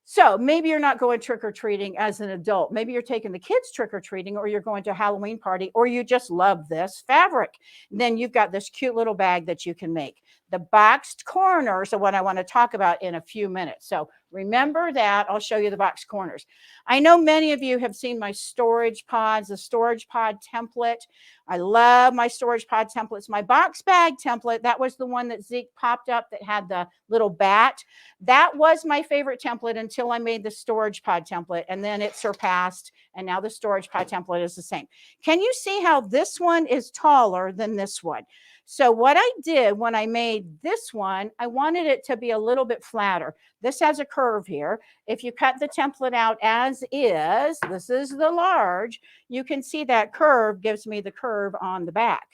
So maybe you're not going trick-or-treating as an adult. Maybe you're taking the kids trick-or-treating, or you're going to a Halloween party, or you just love this fabric. Then you've got this cute little bag that you can make. The boxed corners are what I want to talk about in a few minutes. So remember that. I'll show you the boxed corners. I know many of you have seen my storage pods, the storage pod template. I love my storage pod templates. My box bag template, that was the one that Zeke popped up that had the little bat. That was my favorite template until I made the storage pod template, and then it surpassed, and now the storage pod template is the same. Can you see how this one is taller than this one? So what I did when I made this one, I wanted it to be a little bit flatter. This has a curve here. If you cut the template out as is, this is the large, you can see that curve gives me the curve on the back.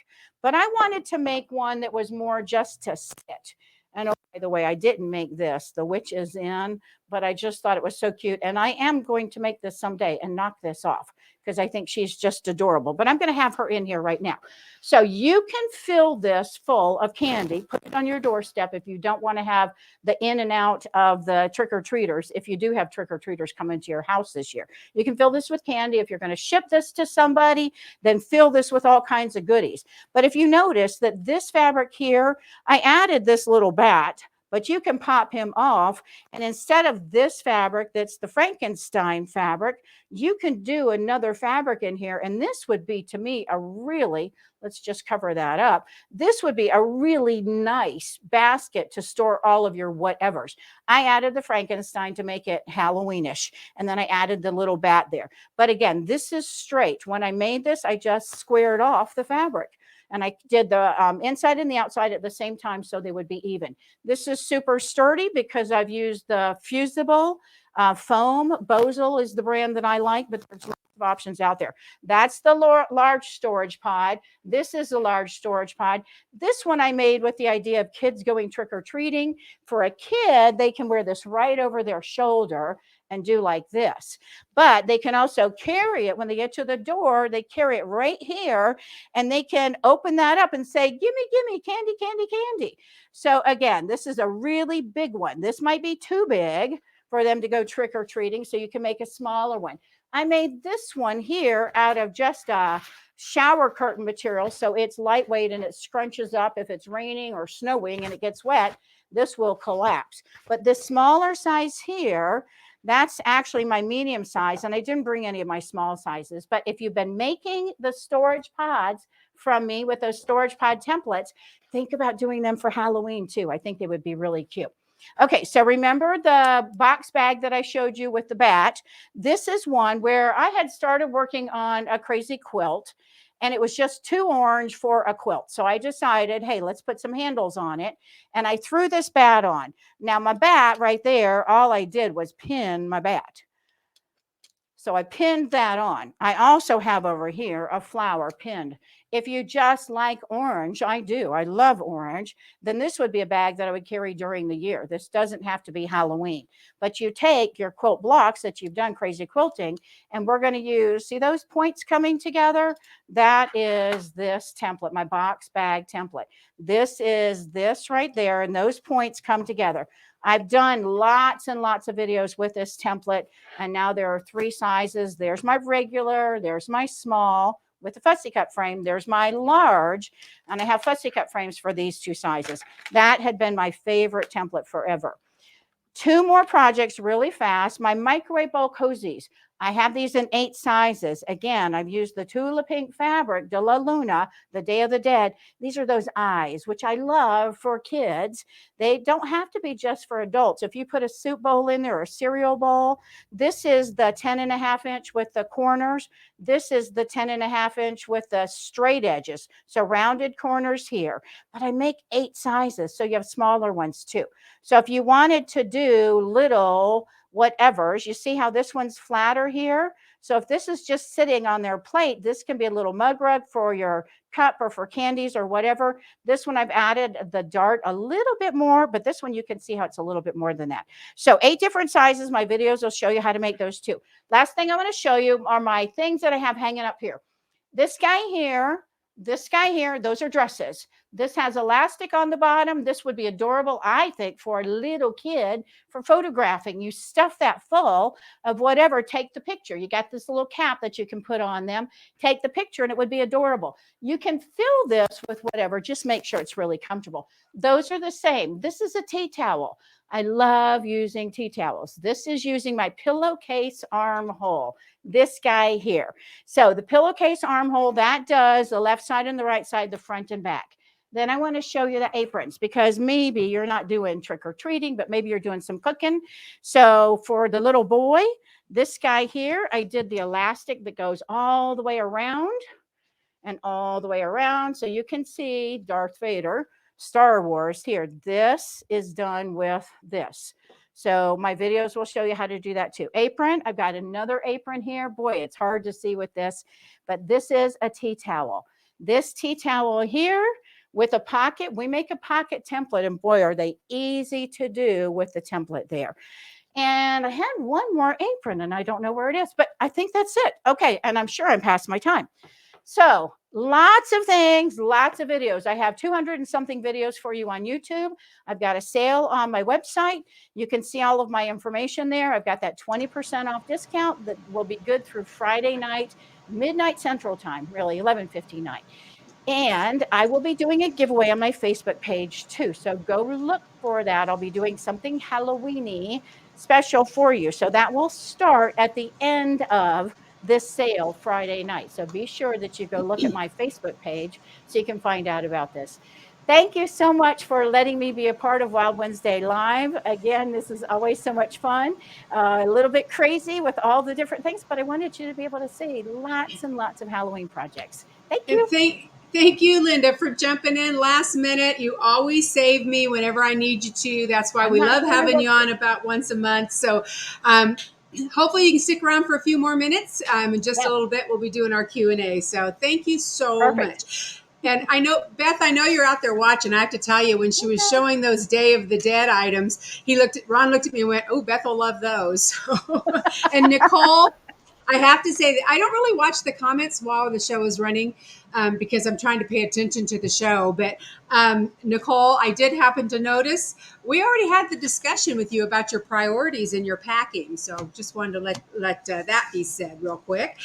But I wanted to make one that was more just to sit. And oh, by the way, I didn't make this. The witch is in, but I just thought it was so cute. And I am going to make this someday and knock this off because I think she's just adorable. But I'm going to have her in here right now. So you can fill this full of candy, put it on your doorstep if you don't want to have the in and out of the trick-or-treaters. If you do have trick-or-treaters come into your house this year, you can fill this with candy. If you're going to ship this to somebody, then fill this with all kinds of goodies. But if you notice that this fabric here, I added this little bat, but you can pop him off. And instead of this fabric, that's the Frankenstein fabric, you can do another fabric in here. And this would be, to me, a really, let's just cover that up. This would be a really nice basket to store all of your whatevers. I added the Frankenstein to make it Halloweenish. And then I added the little bat there. But again, this is straight. When I made this, I just squared off the fabric. And I did the inside and the outside at the same time so they would be even. This is super sturdy because I've used the fusible foam. Bozal is the brand that I like, but there's lots of options out there. That's the large storage pod. This is a large storage pod. This one I made with the idea of kids going trick-or-treating. For a kid, they can wear this right over their shoulder and do like this. But they can also carry it when they get to the door. They carry it right here, and they can open that up and say, gimme, candy, candy, candy. So again, this is a really big one. This might be too big for them to go trick-or-treating, so you can make a smaller one. I made this one here out of just a shower curtain material, so it's lightweight and it scrunches up if it's raining or snowing and it gets wet. This will collapse. But this smaller size here, That's actually my medium size, and I didn't bring any of my small sizes. But if you've been making the storage pods from me with those storage pod templates, think about doing them for Halloween too. I think they would be really cute. Okay, so remember the box bag that I showed you with the bat? This is one where I had started working on a crazy quilt, and it was just too orange for a quilt. So I decided, hey, let's put some handles on it. And I threw this bat on. Now my bat right there, all I did was pin my bat. So I pinned that on. I also have over here a flower pinned. If you just like orange, I do. I love orange. Then this would be a bag that I would carry during the year. This doesn't have to be Halloween. But you take your quilt blocks that you've done crazy quilting, and we're going to use, see those points coming together? That is this template, my box bag template. This is this right there, and those points come together. I've done lots and lots of videos with this template, and now there are 3 sizes. There's my regular, there's my small with the fussy cut frame, there's my large, and I have fussy cut frames for these 2 sizes. That had been my favorite template forever. 2 more projects really fast. My microwave bowl cozies. I have these in 8 sizes. Again, I've used the Tula Pink fabric, De La Luna, the Day of the Dead. These are those eyes, which I love for kids. They don't have to be just for adults. If you put a soup bowl in there or a cereal bowl, this is the 10.5 inch with the corners. This is the 10.5 inch with the straight edges. So rounded corners here. But I make 8 sizes, so you have smaller ones too. So if you wanted to do little whatevers, you see how this one's flatter here? So if this is just sitting on their plate, this can be a little mug rug for your cup or for candies or whatever. This one I've added the dart a little bit more, but this one you can see how it's a little bit more than that. So 8 different sizes. My videos will show you how to make those too. Last thing I want to show you are my things that I have hanging up here. This guy here, those are dresses. This has elastic on the bottom. This would be adorable, I think, for a little kid for photographing. You stuff that full of whatever, take the picture. You got this little cap that you can put on them, take the picture, and it would be adorable. You can fill this with whatever, just make sure it's really comfortable. Those are the same. This is a tea towel. I love using tea towels. This is using my pillowcase armhole, this guy here. So the pillowcase armhole, that does the left side and the right side, the front and back. Then I want to show you the aprons, because maybe you're not doing trick or treating, but maybe you're doing some cooking. So for the little boy, this guy here, I did the elastic that goes all the way around and all the way around. So you can see Darth Vader, Star Wars here. This is done with this. So my videos will show you how to do that too. Apron, I've got another apron here. Boy, it's hard to see with this, but this is a tea towel. This tea towel here with a pocket, we make a pocket template, and boy, are they easy to do with the template there. And I had one more apron, and I don't know where it is, but I think that's it. Okay, and I'm sure I'm past my time. So lots of things, lots of videos. I have 200 and something videos for you on YouTube. I've got a sale on my website. You can see all of my information there. I've got that 20% off discount that will be good through Friday night, midnight Central Time, really 11:59. And I will be doing a giveaway on my Facebook page too. So go look for that. I'll be doing something Halloween-y special for you. So that will start at the end of this sale Friday night. So be sure that you go look at my Facebook page so you can find out about this. Thank you so much for letting me be a part of Wild Wednesday Live. Again, this is always so much fun. A little bit crazy with all the different things, but I wanted you to be able to see lots and lots of Halloween projects. Thank you. And thank you, Linda, for jumping in last minute. You always save me whenever I need you to. That's why we love having you on about once a month. So hopefully you can stick around for a few more minutes. In just a little bit, we'll be doing our Q&A. So thank you so much. And I know, Beth, I know you're out there watching. I have to tell you, when she was showing those Day of the Dead items, Ron looked at me and went, "Oh, Beth will love those." And Nicole, I have to say that I don't really watch the comments while the show is running because I'm trying to pay attention to the show. But Nicole, I did happen to notice we already had the discussion with you about your priorities in your packing. So just wanted to let that be said real quick.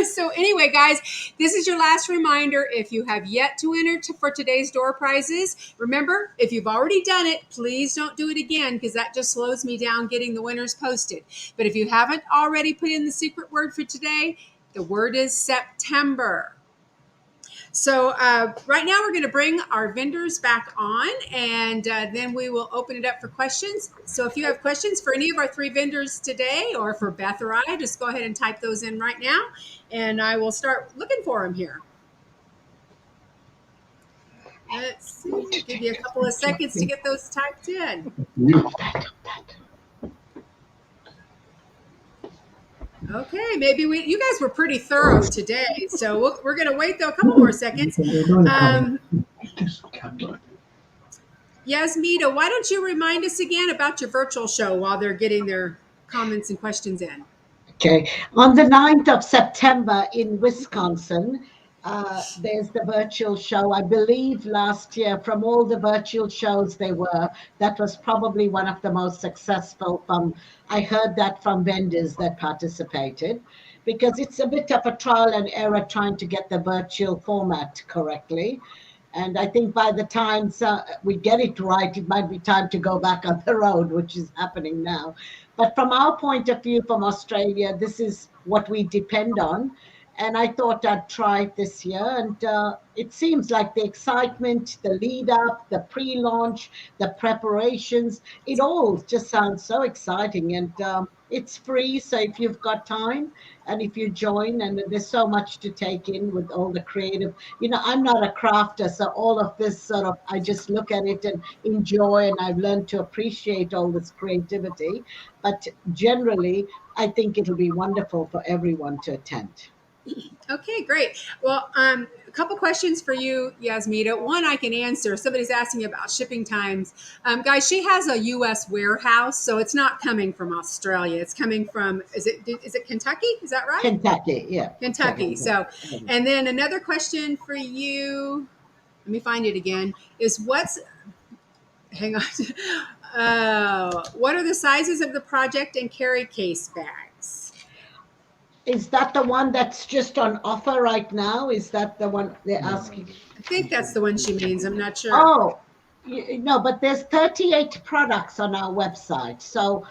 So anyway, guys, this is your last reminder. If you have yet to enter for today's door prizes, remember, if you've already done it, please don't do it again because that just slows me down getting the winners posted. But if you haven't already put in the secret word for today, the word is September. So right now we're going to bring our vendors back on, and then we will open it up for questions. So if you have questions for any of our 3 vendors today, or for Beth or I, just go ahead and type those in right now, and I will start looking for them here. Let's see. Give you a couple of seconds to get those typed in. Okay, maybe you guys were pretty thorough today, so we're going to wait though a couple more seconds. Yasmita, why don't you remind us again about your virtual show while they're getting their comments and questions in? Okay. On the 9th of September in Wisconsin, there's the virtual show. I believe last year, from all the virtual shows that was probably one of the most successful. I heard that from vendors that participated, because it's a bit of a trial and error trying to get the virtual format correctly. And I think by the time we get it right, it might be time to go back on the road, which is happening now. But from our point of view, from Australia, this is what we depend on. And I thought I'd try it this year. And it seems like the excitement, the lead up, the pre-launch, the preparations, it all just sounds so exciting. And it's free. So if you've got time and if you join, and there's so much to take in with all the creative, I'm not a crafter. So all of this I just look at it and enjoy. And I've learned to appreciate all this creativity. But generally, I think it'll be wonderful for everyone to attend. Okay, great. Well, a couple questions for you, Yasmita. One I can answer. Somebody's asking about shipping times. Guys, she has a U.S. warehouse, so it's not coming from Australia. It's coming from, is it Kentucky? Is that right? Kentucky, yeah. Kentucky. So, and then another question for you, let me find it again, is hang on. What are the sizes of the project and carry case bags? Is that the one that's just on offer right now? Is that the one they're asking? I think that's the one she means. I'm not sure. Oh, no, but there's 38 products on our website. So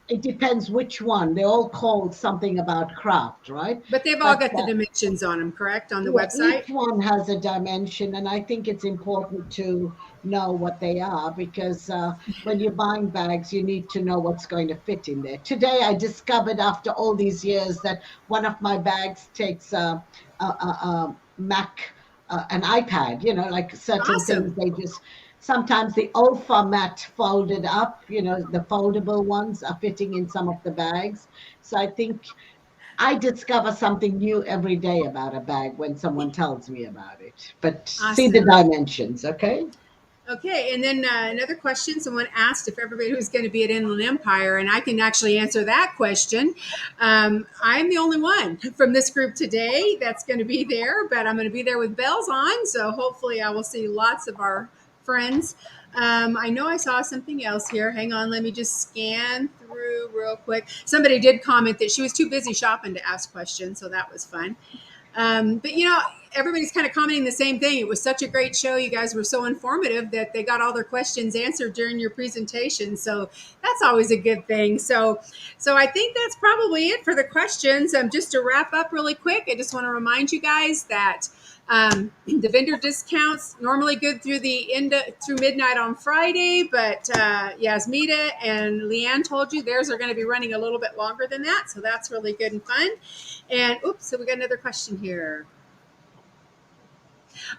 it depends which one. They're all called something about craft, right? But they've all got the dimensions on them, correct, on the website? Each one has a dimension, and I think it's important to know what they are, because when you're buying bags, you need to know what's going to fit in there. Today, I discovered after all these years that one of my bags takes a Mac, an iPad, like certain things, they just... Sometimes the old format folded up, the foldable ones are fitting in some of the bags. So I think I discover something new every day about a bag when someone tells me about it. But see the dimensions, okay? Okay, and then another question. Someone asked if everybody was going to be at Inland Empire, and I can actually answer that question. I'm the only one from this group today that's going to be there, but I'm going to be there with bells on, so hopefully I will see lots of our friends. I know I saw something else here. Hang on, let me just scan through real quick. Somebody did comment that she was too busy shopping to ask questions, so that was fun. But everybody's kind of commenting the same thing. It was such a great show. You guys were so informative that they got all their questions answered during your presentation. So that's always a good thing. So I think that's probably it for the questions. Just to wrap up really quick, I just want to remind you guys that the vendor discounts normally good through through midnight on Friday, but Yasmita and Leanne told you theirs are going to be running a little bit longer than that, so that's really good and fun. And so we got another question here.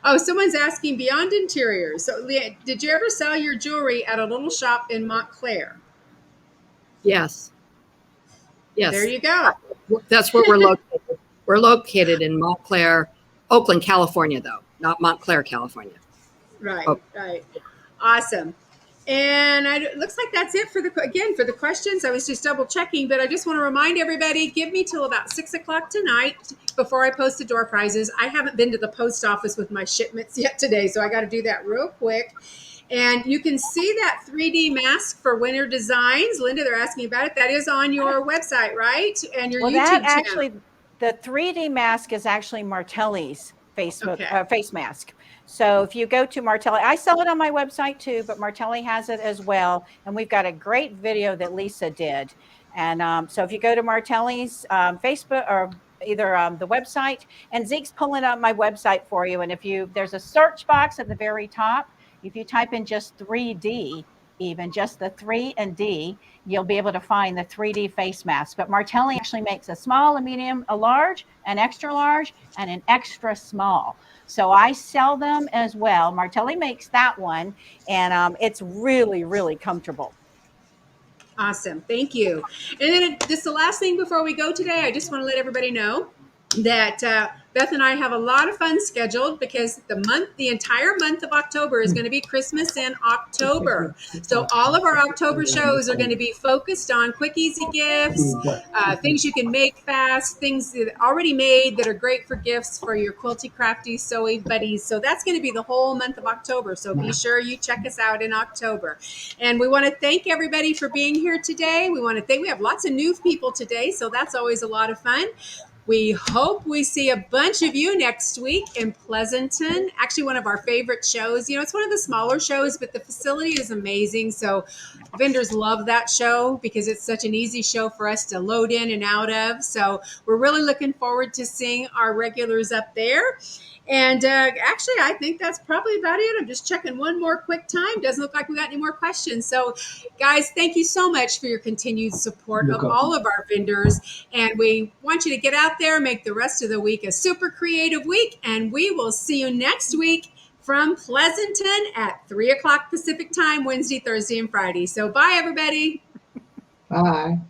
Oh, someone's asking Beyond Interiors. So Leanne, did you ever sell your jewelry at a little shop in Montclair? Yes. There you go. That's where we're located. We're located in Montclair, Oakland, California, though, not Montclair, California. Right, right. Awesome. And it looks like that's it for the questions. I was just double checking, but I just want to remind everybody, give me till about 6 o'clock tonight before I post the door prizes. I haven't been to the post office with my shipments yet today, so I got to do that real quick. And you can see that 3D mask for winter designs. Linda, they're asking about it. That is on your website, right? And your Well, YouTube that channel. actually, the 3D mask is actually Martelli's Facebook Okay. face mask. So if you go to Martelli, I sell it on my website too, but Martelli has it as well. And we've got a great video that Lisa did. And so if you go to Martelli's Facebook or either the website, and Zeke's pulling up my website for you. And if there's a search box at the very top, if you type in just 3D, even just the 3 and D, you'll be able to find the 3D face mask. But Martelli actually makes a small, a medium, a large, an extra large, and an extra small. So I sell them as well. Martelli makes that one, and it's really, really comfortable. Awesome. Thank you. And then just the last thing before we go today, I just want to let everybody know that Beth and I have a lot of fun scheduled because the entire month of October is going to be Christmas in October. So all of our October shows are going to be focused on quick, easy gifts, things you can make fast, things that are already made that are great for gifts for your quilty, crafty, sewy buddies. So that's going to be the whole month of October. So be sure you check us out in October. And we want to thank everybody for being here today. We have lots of new people today, so that's always a lot of fun. We hope we see a bunch of you next week in Pleasanton. Actually, one of our favorite shows. It's one of the smaller shows, but the facility is amazing. So vendors love that show because it's such an easy show for us to load in and out of. So we're really looking forward to seeing our regulars up there. And actually, I think that's probably about it. I'm just checking one more quick time. Doesn't look like we got any more questions. So, guys, thank you so much for your continued support of all of our vendors. And we want you to get out there, make the rest of the week a super creative week. And we will see you next week from Pleasanton at 3 o'clock Pacific time, Wednesday, Thursday, and Friday. So, bye, everybody. Bye.